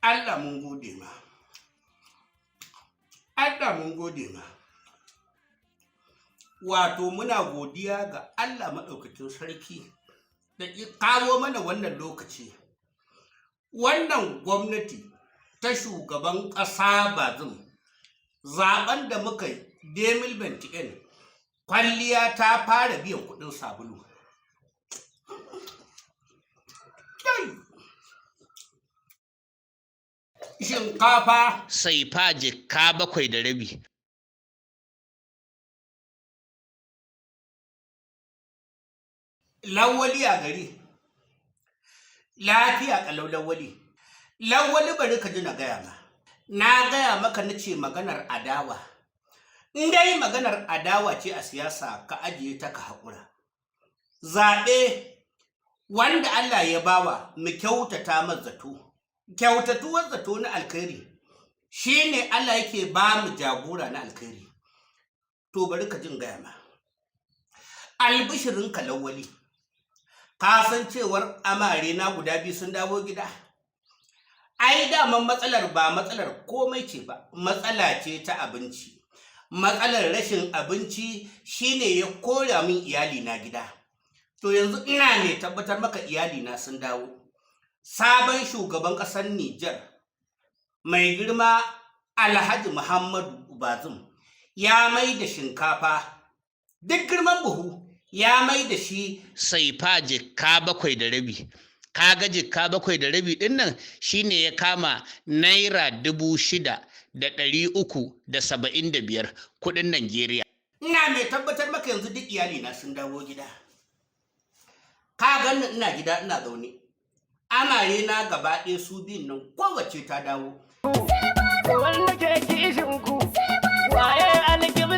Allah mun gode ma. Allah mun gode ma. Wato muna godiya ga Allah maɗaukakin sarki da ya kawo mana wannan lokaci. Wannan gwamnati ta shugaban ƙasa Bazum zaben da muka yi 2021 kwalliya ta fara biyan kuɗin sabulu. Shinkafa sai fa jikka 7.5. Lawali a gari lafiya kalau lawali bari ka ji na gaya ma. Na gaya maka na ce maganar adawa. In dai maganar adawa ce a siyasa ka ajiye ta ka haƙura. Zaɓe wanda Allah ya bawa mu kyautata mazzato. Kyautatuwar zato na alkhairi shine Allah yake ba mu jagora na alkhairi. To bari ka jin gaya ma. Albishirin ka lawali. Ka san cewar amare na guda biyu sun dawo gida. Ai daman matsalar ba matsalar komai ce ba, matsala ce ta abinci. Matsalar rashin abinci shine ya kora min iyali na gida. To yanzu ina ne tabbatar maka iyali na sun dawo. Sabon shugaban ƙasar Nijar mai girma Alhaji Muhammadu Bazum ya mai da shinkafa duk girman buhu ya mai da shi sai fa jikka 7.5. Kaga jikka 7.5 din nan shine ya kama naira 6,375 kudin Najeriya. Ina mai tabbatar maka yanzu duk iyali na sun dawo gida. Ka ganni ina gida ina zaune. Amare na gaba ɗaya su biyun nan kowace ta dawo. Wanda ke kishin ku waye alƙibla